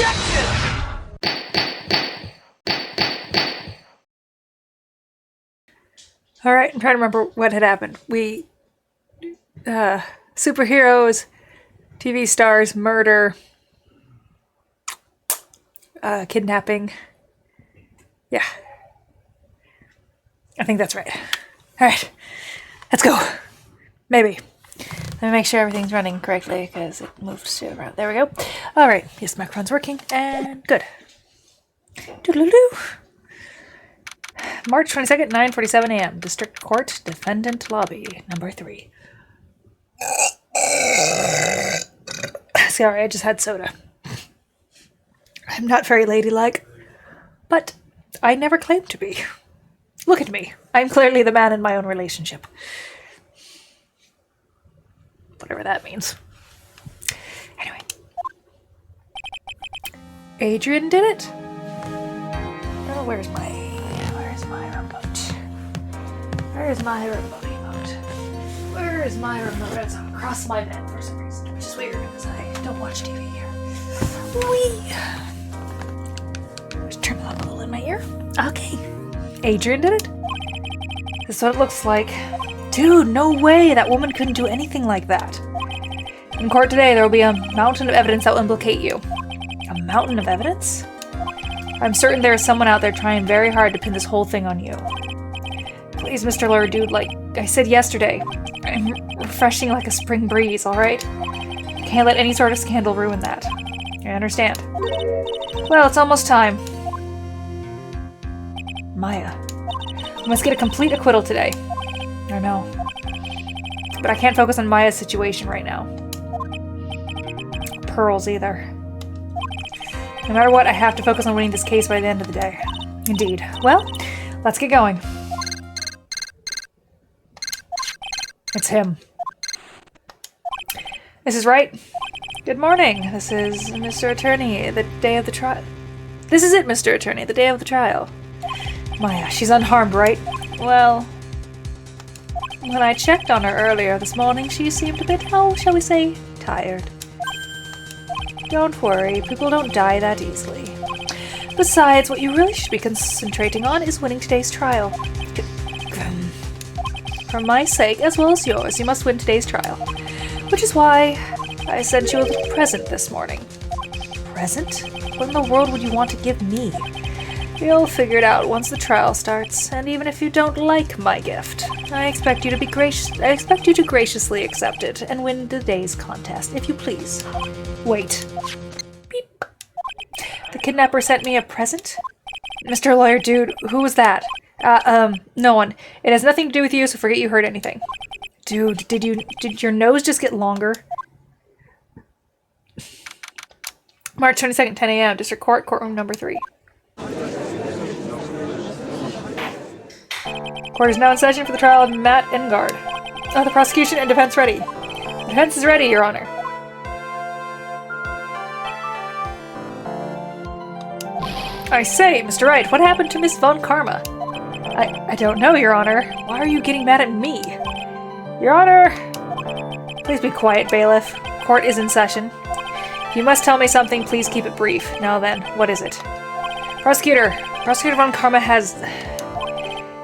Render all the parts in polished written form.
OBJECTION! Alright, I'm trying to remember what had happened. Superheroes, TV stars, murder, kidnapping. Yeah. I think that's right. Alright, let's go. Maybe. Let me make sure everything's running correctly because it moved shit around. There we go. Alright, yes, the microphone's working, and good. Doodle-doo. March 22nd, 9:47 a.m. District Court, Defendant Lobby, number 3. Sorry, I just had soda. I'm not very ladylike, but I never claimed to be. Look at me. I'm clearly the man in my own relationship. Whatever that means. Anyway. Adrian did it? Oh, where's my remote? Where's my remote emote? Where is my remote? It's across my bed for some reason, which is weird because I don't watch TV here. Whee! Just turn it up a little in my ear. Okay. Adrian did it? This is what it looks like. Dude, no way! That woman couldn't do anything like that. In court today, there will be a mountain of evidence that will implicate you. A mountain of evidence? I'm certain there is someone out there trying very hard to pin this whole thing on you. Please, Mr. Lawyer Dude, like I said yesterday, I'm refreshing like a spring breeze, alright? Can't let any sort of scandal ruin that. I understand. Well, it's almost time. Maya. We must get a complete acquittal today. I know. But I can't focus on Maya's situation right now. Pearl's either. No matter what, I have to focus on winning this case by the end of the day. Indeed. Well, let's get going. It's him. This is Wright. Good morning. This is Mr. Attorney, the day of the trial. This is it, Mr. Attorney, the day of the trial. Maya, she's unharmed, right? Well, when I checked on her earlier this morning, she seemed a bit, how shall we say, tired. Don't worry, people don't die that easily. Besides, what you really should be concentrating on is winning today's trial. For my sake, as well as yours, you must win today's trial. Which is why I sent you a little present this morning. Present? What in the world would you want to give me? You'll figure it out once the trial starts, and even if you don't like my gift, I expect you to graciously accept it and win today's contest, if you please. Wait. Beep. The kidnapper sent me a present? Mr. Lawyer Dude, who was that? No one. It has nothing to do with you, so forget you heard anything. Dude, did your nose just get longer? March 22nd, 10 a.m. District Court, courtroom number 3. Court is now in session for the trial of Matt Engard. The prosecution and defense ready. The defense is ready, Your Honor. I say, Mr. Wright, what happened to Miss Von Karma? I don't know, Your Honor. Why are you getting mad at me? Your Honor! Please be quiet, bailiff. Court is in session. If you must tell me something, please keep it brief. Now then, what is it? Prosecutor Von Karma has...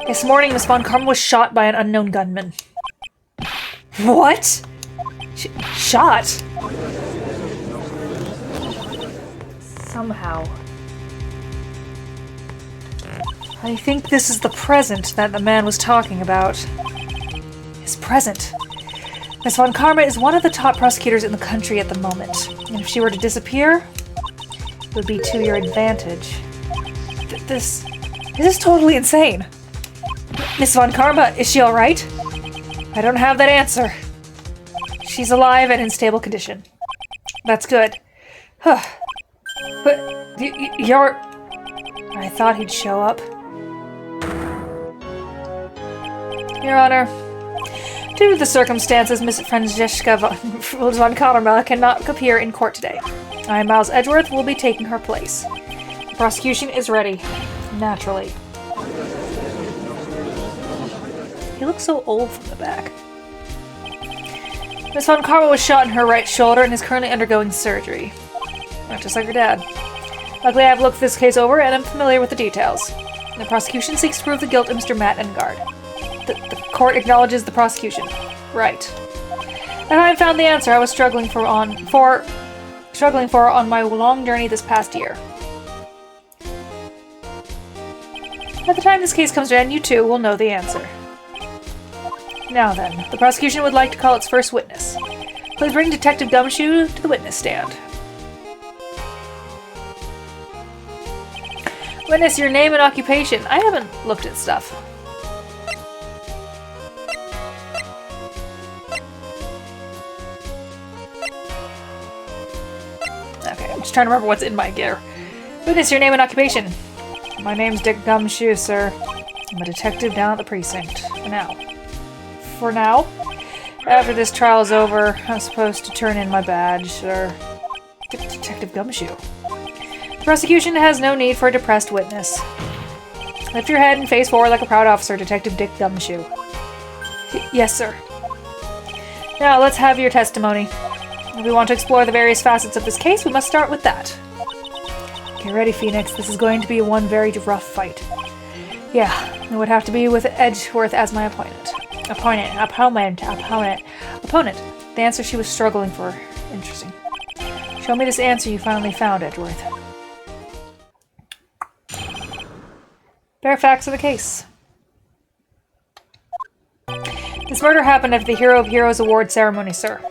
This morning, Miss Von Karma was shot by an unknown gunman. What? Shot? Somehow. I think this is the present that the man was talking about. His present. Miss Von Karma is one of the top prosecutors in the country at the moment. And if she were to disappear, it would be to your advantage. This is totally insane. Miss Von Karma, is she alright? I don't have that answer. She's alive and in stable condition. That's good. Huh. But you're... I thought he'd show up. Your Honor, due to the circumstances, Miss Francesca von Karma cannot appear in court today. I, Miles Edgeworth, will be taking her place. The prosecution is ready. Naturally. He looks so old from the back. Miss Von Karma was shot in her right shoulder and is currently undergoing surgery. Not just like her dad. Luckily, I've looked this case over and I'm familiar with the details. The prosecution seeks to prove the guilt of Mr. Matt Engard. The court acknowledges the prosecution. Right. And I found the answer I was struggling for on my long journey this past year. By the time this case comes to end, you too will know the answer. Now then, the prosecution would like to call its first witness. Please bring Detective Gumshoe to the witness stand. Witness, your name and occupation. I haven't looked at stuff. Okay, I'm just trying to remember what's in my gear. Witness, your name and occupation. My name's Dick Gumshoe, sir. I'm a detective down at the precinct. For now. For now? After this trial's over, I'm supposed to turn in my badge, sir. Detective Gumshoe. The prosecution has no need for a depressed witness. Lift your head and face forward like a proud officer, Detective Dick Gumshoe. Yes, sir. Now, let's have your testimony. If we want to explore the various facets of this case, we must start with that. Get ready, Phoenix. This is going to be one very rough fight. Yeah, it would have to be with Edgeworth as my opponent. Opponent. The answer she was struggling for. Interesting. Show me this answer you finally found, Edgeworth. Bare facts of the case. This murder happened at the Hero of Heroes Award ceremony, sir.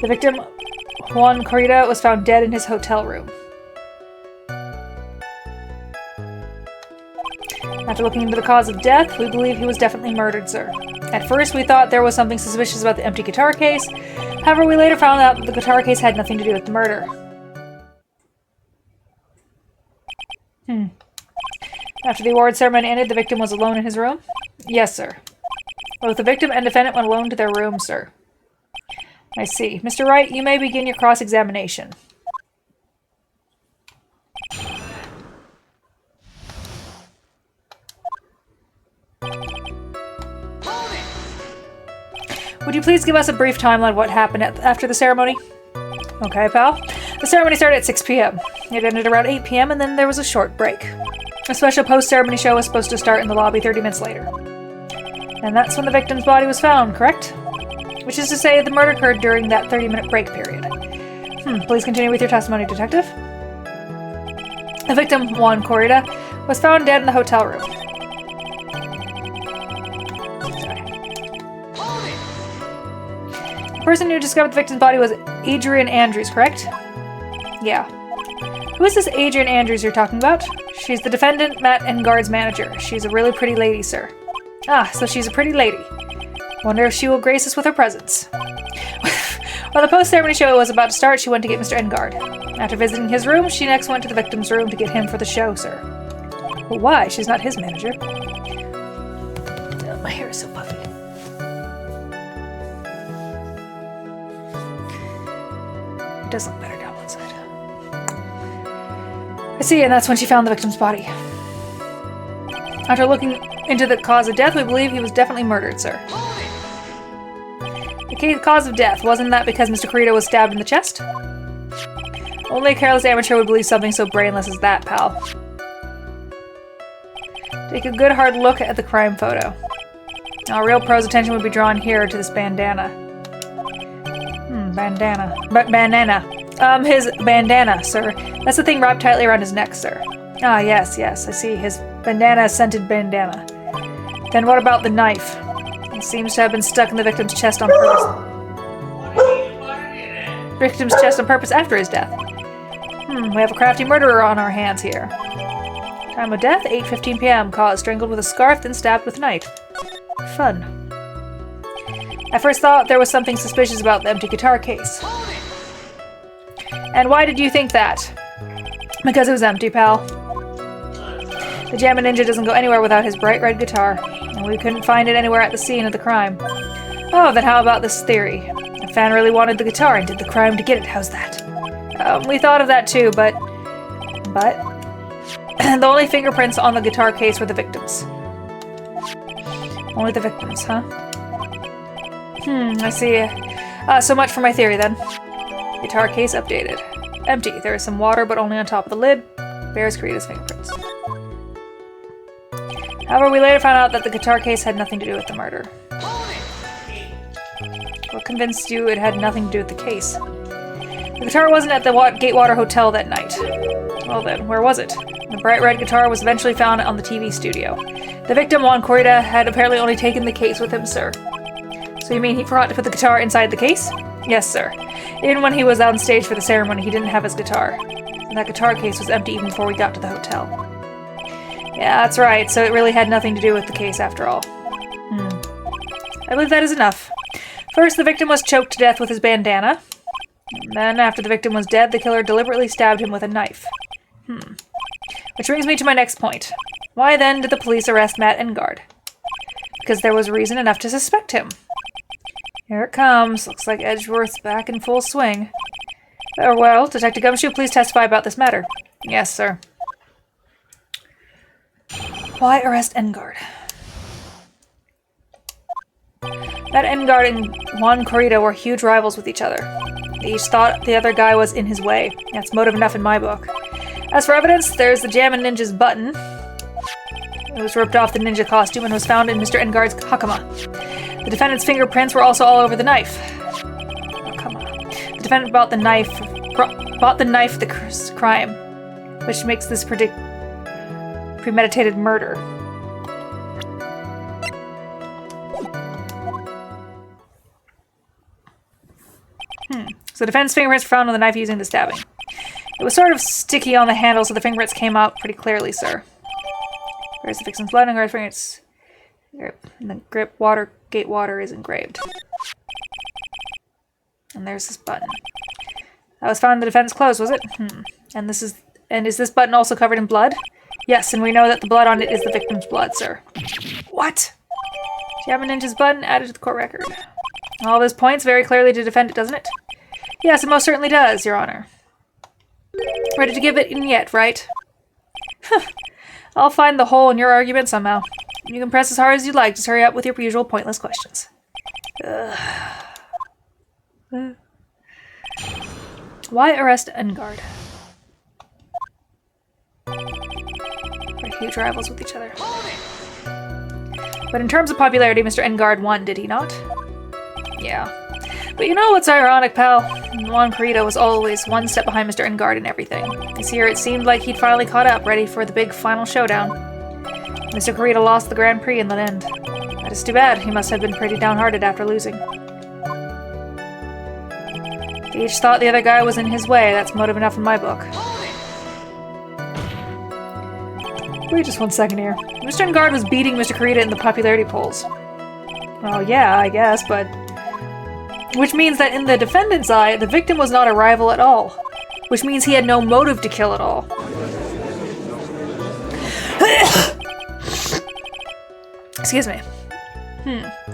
The victim, Juan Corrida, was found dead in his hotel room. After looking into the cause of death, we believe he was definitely murdered, sir. At first, we thought there was something suspicious about the empty guitar case. However, we later found out that the guitar case had nothing to do with the murder. After the award ceremony ended, the victim was alone in his room? Yes, sir. Both the victim and defendant went alone to their room, sir. I see. Mr. Wright, you may begin your cross-examination. Would you please give us a brief timeline of what happened after the ceremony? Okay, pal. The ceremony started at 6 p.m. It ended around 8 p.m. and then there was a short break. A special post-ceremony show was supposed to start in the lobby 30 minutes later. And that's when the victim's body was found, correct? Which is to say, the murder occurred during that 30-minute break period. Please continue with your testimony, Detective. The victim, Juan Corrida, was found dead in the hotel room. The person who discovered the victim's body was Adrian Andrews, correct? Yeah. Who is this Adrian Andrews you're talking about? She's the defendant, Matt Engard's manager. She's a really pretty lady, sir. Ah, so she's a pretty lady. Wonder if she will grace us with her presence. While the post-ceremony show was about to start, she went to get Mr. Engard. After visiting his room, she next went to the victim's room to get him for the show, sir. But why? She's not his manager. Oh, my hair is so puffy. It does look better down one side. I see, and that's when she found the victim's body. After looking into the cause of death, we believe he was definitely murdered, sir. The cause of death, wasn't that because Mr. Corrida was stabbed in the chest? Only a careless amateur would believe something so brainless as that, pal. Take a good hard look at the crime photo. Now, real pro's attention would be drawn here to this bandana. Bandana. His bandana, sir. That's the thing wrapped tightly around his neck, sir. Ah, yes, I see. His bandana is scented bandana. Then what about the knife? It seems to have been stuck in the victim's chest on purpose. Victim's chest on purpose after his death. We have a crafty murderer on our hands here. Time of death, 8:15 p.m. Cause, strangled with a scarf, then stabbed with a knife. Fun. I first thought there was something suspicious about the empty guitar case. And why did you think that? Because it was empty, pal. The Jammin' Ninja doesn't go anywhere without his bright red guitar, and we couldn't find it anywhere at the scene of the crime. Oh, then how about this theory? The fan really wanted the guitar and did the crime to get it, how's that? We thought of that too, but... the only fingerprints on the guitar case were the victims. Only the victims, huh? I see. So much for my theory, then. Guitar case updated. Empty. There is some water, but only on top of the lid. Bears Karita's fingerprints. However, we later found out that the guitar case had nothing to do with the murder. What convinced you it had nothing to do with the case? The guitar wasn't at the Gatewater Hotel that night. Well then, where was it? The bright red guitar was eventually found on the TV studio. The victim, Juan Corrida, had apparently only taken the case with him, sir. So you mean he forgot to put the guitar inside the case? Yes, sir. Even when he was on stage for the ceremony, he didn't have his guitar. And that guitar case was empty even before we got to the hotel. Yeah, that's right, so it really had nothing to do with the case after all. I believe that is enough. First, the victim was choked to death with his bandana. Then, after the victim was dead, the killer deliberately stabbed him with a knife. Which brings me to my next point. Why then did the police arrest Matt Engard? Because there was reason enough to suspect him. Here it comes. Looks like Edgeworth's back in full swing. Well, Detective Gumshoe, please testify about this matter. Yes, sir. Why arrest Engard? Matt Engard and Juan Corrida were huge rivals with each other. They each thought the other guy was in his way. That's motive enough in my book. As for evidence, there's the Jammin' Ninja's button. It was ripped off the ninja costume and was found in Mr. Engard's hakama. The defendant's fingerprints were also all over the knife. The defendant bought the knife for the crime, which makes this premeditated murder. So the defendant's fingerprints were found on the knife using the stabbing. It was sort of sticky on the handle, so the fingerprints came out pretty clearly, sir. Where's the victim's blood and fingerprints? And the gate water is engraved. And there's this button. That was found in the defendant's clothes, was it? And is this button also covered in blood? Yes, and we know that the blood on it is the victim's blood, sir. What? Jammin' Ninja's button added to the court record. All this points very clearly to defend it, doesn't it? Yes, it most certainly does, Your Honor. Ready to give it in yet, right? I'll find the hole in your argument somehow. You can press as hard as you'd like. Just hurry up with your usual pointless questions. Why arrest Engard? They're huge rivals with each other. But in terms of popularity, Mr. Engard won, did he not? Yeah. But you know what's ironic, pal? Juan Corrida was always one step behind Mr. Engard in everything. This year it seemed like he'd finally caught up, ready for the big final showdown. Mr. Corrida lost the Grand Prix in the end. That is too bad. He must have been pretty downhearted after losing. They each thought the other guy was in his way. That's motive enough in my book. Wait just 1 second here. Mr. Engard was beating Mr. Corrida in the popularity polls. Well, yeah, I guess, but... Which means that in the defendant's eye, the victim was not a rival at all. Which means he had no motive to kill at all. Excuse me.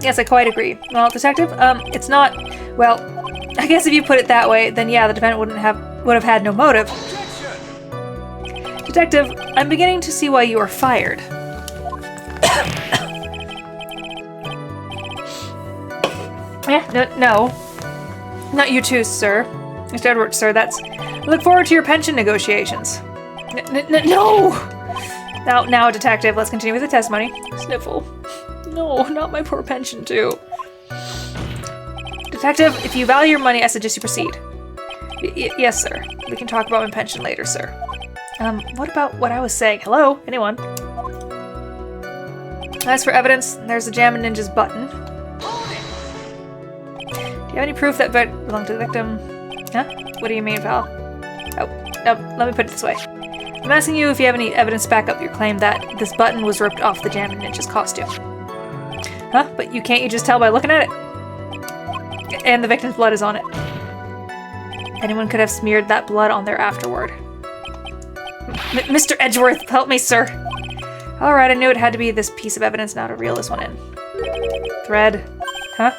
Yes, I quite agree. Well, Detective, it's not... Well, I guess if you put it that way, then yeah, the defendant would have had no motive. Detective, I'm beginning to see why you were fired. No. Not you too, sir. Mr. Edwards, sir, that's... I look forward to your pension negotiations. No! Now, Detective, let's continue with the testimony. Sniffle. No, not my poor pension, too. Detective, if you value your money, I suggest you proceed. Yes, sir. We can talk about my pension later, sir. What about what I was saying? Hello? Anyone? As for evidence, there's the Jammin' Ninja's button. Do you have any proof that belonged to the victim? Huh? What do you mean, pal? Oh, let me put it this way. I'm asking you if you have any evidence to back up your claim that this button was ripped off the Jammin' Ninja's costume. Huh? But can't you just tell by looking at it? And the victim's blood is on it. Anyone could have smeared that blood on there afterward. Mr. Edgeworth, help me, sir. Alright, I knew it had to be this piece of evidence now to reel this one in. Thread. Huh?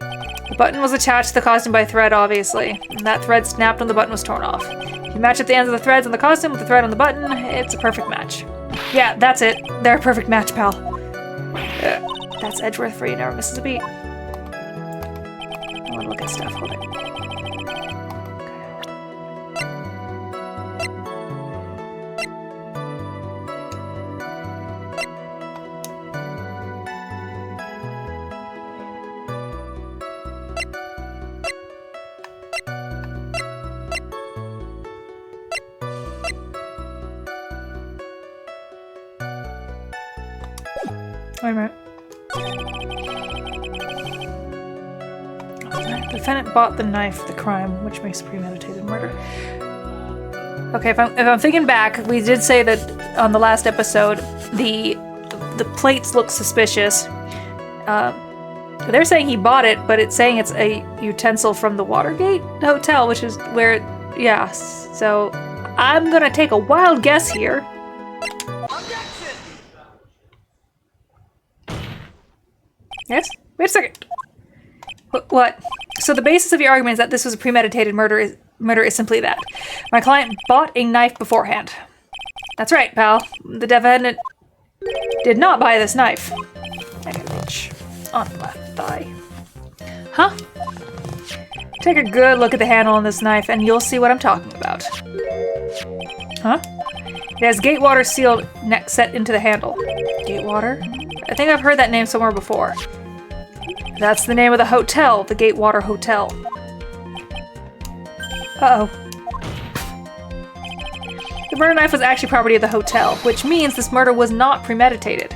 The button was attached to the costume by thread, obviously. And that thread snapped when the button was torn off. If you match up the ends of the threads on the costume with the thread on the button, it's a perfect match. Yeah, that's it. They're a perfect match, pal. That's Edgeworth for you, never misses a beat. I want to look at stuff, hold it. Wait a minute. The defendant bought the knife for the crime, which makes premeditated murder. Okay, if I'm thinking back, we did say that on the last episode, the plates look suspicious. They're saying he bought it, but it's saying it's a utensil from the Watergate Hotel, which is where, yeah. So I'm gonna take a wild guess here. Objection! Yes? Wait a second. What? So the basis of your argument is that this was a premeditated murder is simply that. My client bought a knife beforehand. That's right, pal. The defendant did not buy this knife. I can reach on the left thigh. Huh? Take a good look at the handle on this knife and you'll see what I'm talking about. Huh? It has Gatewater sealed set into the handle. Gatewater? I think I've heard that name somewhere before. That's the name of the hotel, the Gatewater Hotel. Uh-oh. The murder knife was actually property of the hotel, which means this murder was not premeditated.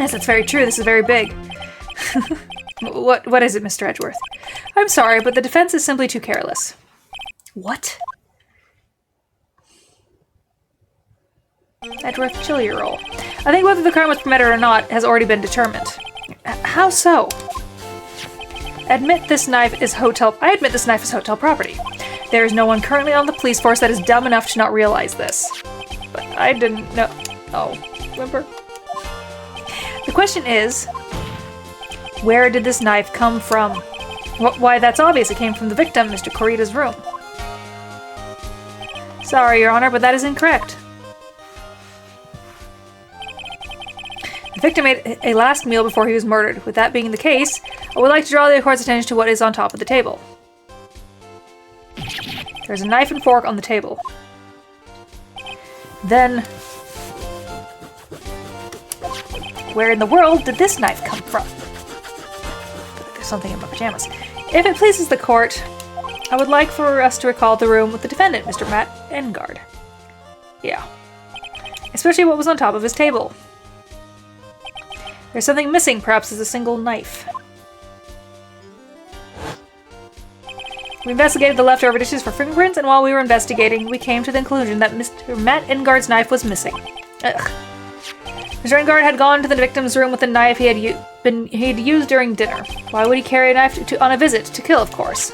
Yes, that's very true. This is very big. What is it, Mr. Edgeworth? I'm sorry, but the defense is simply too careless. What? Edgeworth, chill your roll. I think whether the crime was premeditated or not has already been determined. How so? I admit this knife is hotel property. There is no one currently on the police force that is dumb enough to not realize this. But I didn't know. Oh, remember? The question is, where did this knife come from? Why, that's obvious. It came from the victim, Mr. Corrida's room. Sorry, Your Honor, but that is incorrect. The victim ate a last meal before he was murdered. With that being the case, I would like to draw the court's attention to what is on top of the table. There's a knife and fork on the table. Then, where in the world did this knife come from? There's something in my pajamas. If it pleases the court, I would like for us to recall the room with the defendant, Mr. Matt Engard. Yeah. Especially what was on top of his table. There's something missing, perhaps it's a single knife. We investigated the leftover dishes for fingerprints, and while we were investigating, we came to the conclusion that Mr. Matt Engard's knife was missing. Ugh. Mr. Engard had gone to the victim's room with a knife he had used during dinner. Why would he carry a knife on a visit? To kill, of course.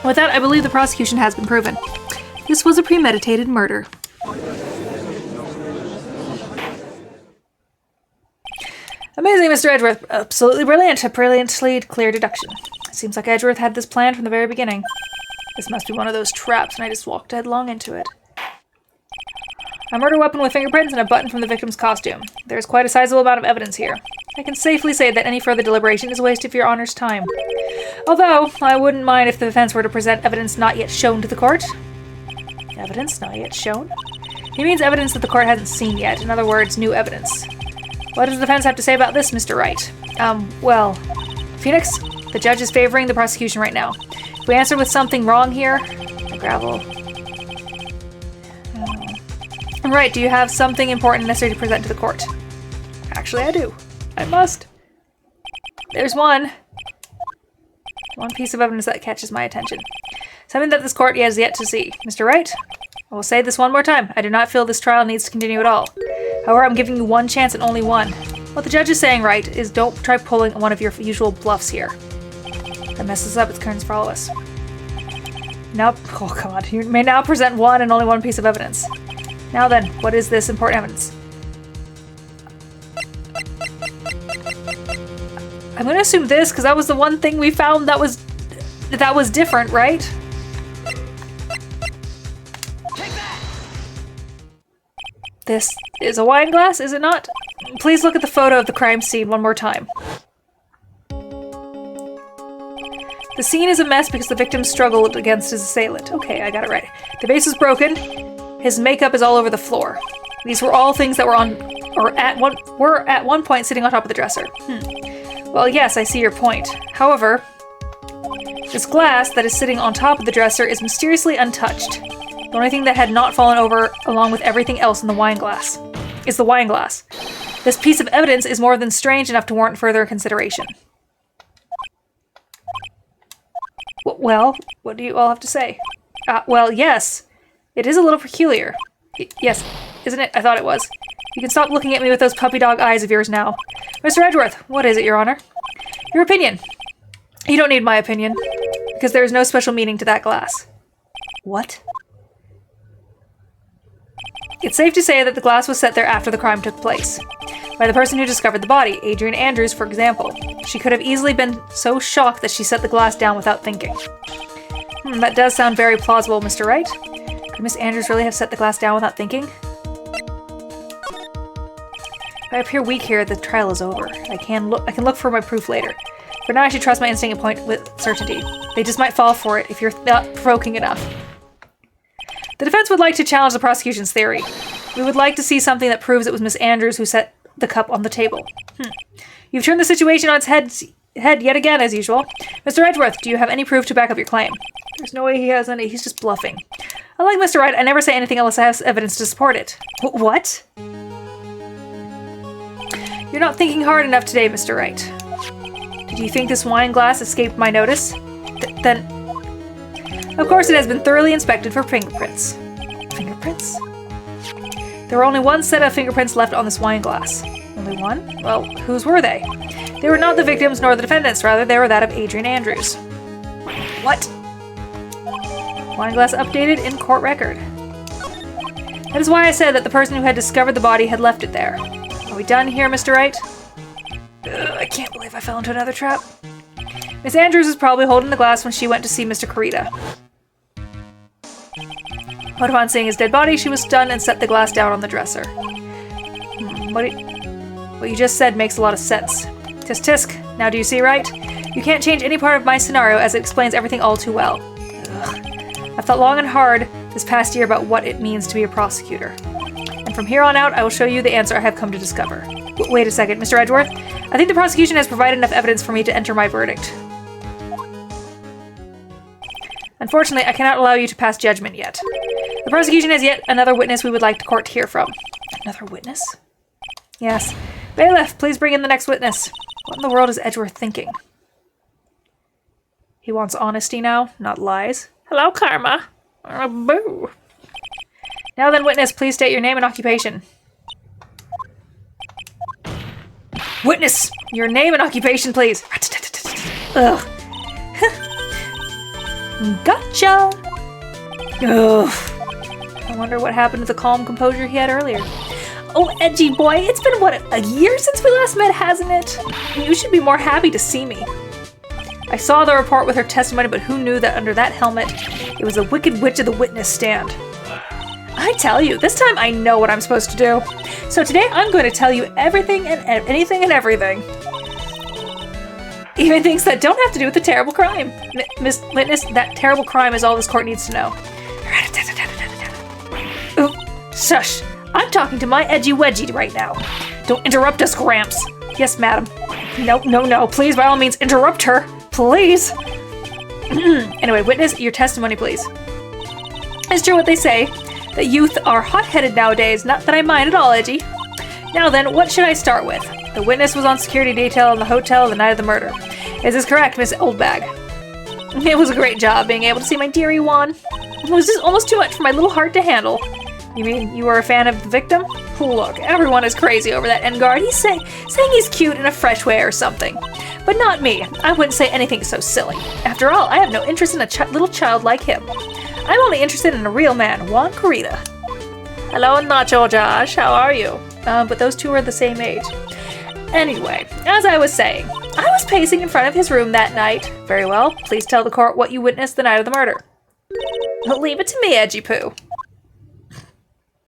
With that, I believe the prosecution has been proven. This was a premeditated murder. Amazing, Mr. Edgeworth. Absolutely brilliant. A brilliantly clear deduction. Seems like Edgeworth had this planned from the very beginning. This must be one of those traps, and I just walked headlong into it. A murder weapon with fingerprints and a button from the victim's costume. There is quite a sizable amount of evidence here. I can safely say that any further deliberation is a waste of your Honor's time. Although, I wouldn't mind if the defense were to present evidence not yet shown to the court. Evidence not yet shown? He means evidence that the court hasn't seen yet. In other words, new evidence. What does the defense have to say about this, Mr. Wright? Well, Phoenix, the judge is favoring the prosecution right now. If we answer with something wrong here, the gravel. Right, do you have something important necessary to present to the court? Actually, I do. I must. There's one piece of evidence that catches my attention. Something that this court has yet to see. Mr. Wright, I will say this one more time. I do not feel this trial needs to continue at all. However, I'm giving you one chance and only one. What the judge is saying, Wright, is don't try pulling one of your usual bluffs here. If that messes up, it's curtains for all of us. Now, oh god, you may now present one and only one piece of evidence. Now then, what is this important evidence? I'm going to assume this, because that was the one thing we found that was different, right? Take that! This is a wine glass, is it not? Please look at the photo of the crime scene one more time. The scene is a mess because the victim struggled against his assailant. Okay, I got it right. The vase is broken. His makeup is all over the floor. These were all things that were at one point sitting on top of the dresser. Well, yes, I see your point. However, this glass that is sitting on top of the dresser is mysteriously untouched. The only thing that had not fallen over, along with everything else in the wine glass, is the wine glass. This piece of evidence is more than strange enough to warrant further consideration. Well, what do you all have to say? Well, yes. It is a little peculiar. Yes, isn't it? I thought it was. You can stop looking at me with those puppy dog eyes of yours now. Mr. Edgeworth, what is it, Your Honor? Your opinion. You don't need my opinion, because there is no special meaning to that glass. What? It's safe to say that the glass was set there after the crime took place. By the person who discovered the body, Adrian Andrews, for example. She could have easily been so shocked that she set the glass down without thinking. That does sound very plausible, Mr. Wright. Could Miss Andrews really have set the glass down without thinking? If I appear weak here, the trial is over. I can look for my proof later. For now, I should trust my instinct and point with certainty. They just might fall for it if you're not provoking enough. The defense would like to challenge the prosecution's theory. We would like to see something that proves it was Miss Andrews who set the cup on the table. You've turned the situation on its head yet again, as usual. Mr. Edgeworth, do you have any proof to back up your claim? There's no way he has any. He's just bluffing. Unlike Mr. Wright, I never say anything unless I have evidence to support it. What? You're not thinking hard enough today, Mr. Wright. Did you think this wine glass escaped my notice? Then... Of course it has been thoroughly inspected for fingerprints. Fingerprints? There were only one set of fingerprints left on this wine glass. Only one? Well, whose were they? They were not the victims nor the defendants, rather they were that of Adrian Andrews. What? Wine glass updated in court record. That is why I said that the person who had discovered the body had left it there. Are we done here, Mr. Wright? I can't believe I fell into another trap. Miss Andrews was probably holding the glass when she went to see Mr. Carita. But upon seeing his dead body, she was stunned and set the glass down on the dresser. What you just said makes a lot of sense. Tisk tisk. Now do you see, Wright? You can't change any part of my scenario as it explains everything all too well. I've thought long and hard this past year about what it means to be a prosecutor. And from here on out, I will show you the answer I have come to discover. Wait a second, Mr. Edgeworth. I think the prosecution has provided enough evidence for me to enter my verdict. Unfortunately, I cannot allow you to pass judgment yet. The prosecution has yet another witness we would like the court to hear from. Another witness? Yes. Bailiff, please bring in the next witness. What in the world is Edgeworth thinking? He wants honesty now, not lies. Hello, Karma. Boo. Now then, witness, please state your name and occupation. Witness, your name and occupation, please. Ugh. Gotcha. Ugh. I wonder what happened to the calm composure he had earlier. Oh, edgy boy, it's been, what, a year since we last met, hasn't it? You should be more happy to see me. I saw the report with her testimony, but who knew that under that helmet, it was the Wicked Witch of the witness stand. I tell you, this time I know what I'm supposed to do. So today I'm going to tell you everything and anything and everything. Even things that don't have to do with the terrible crime. Miss Witness, that terrible crime is all this court needs to know. Ooh, shush. I'm talking to my edgy wedgie right now. Don't interrupt us, Gramps. Yes, madam. No. Please, by all means, interrupt her. Please. Anyway, witness, your testimony, please. It's true what they say, that youth are hot-headed nowadays. Not that I mind at all, Edgy. Now then, what should I start with? The witness was on security detail in the hotel the night of the murder. Is this correct, Miss Oldbag? It was a great job being able to see my dearie Juan. It was just almost too much for my little heart to handle. You mean you were a fan of the victim? Look, everyone is crazy over that Engard. He's saying he's cute in a fresh way or something. But not me. I wouldn't say anything so silly. After all, I have no interest in a little child like him. I'm only interested in a real man, Juan Carita. Hello, Nacho Josh. How are you? But those two are the same age. Anyway, as I was saying, I was pacing in front of his room that night. Very well. Please tell the court what you witnessed the night of the murder. Leave it to me, Edgy Poo.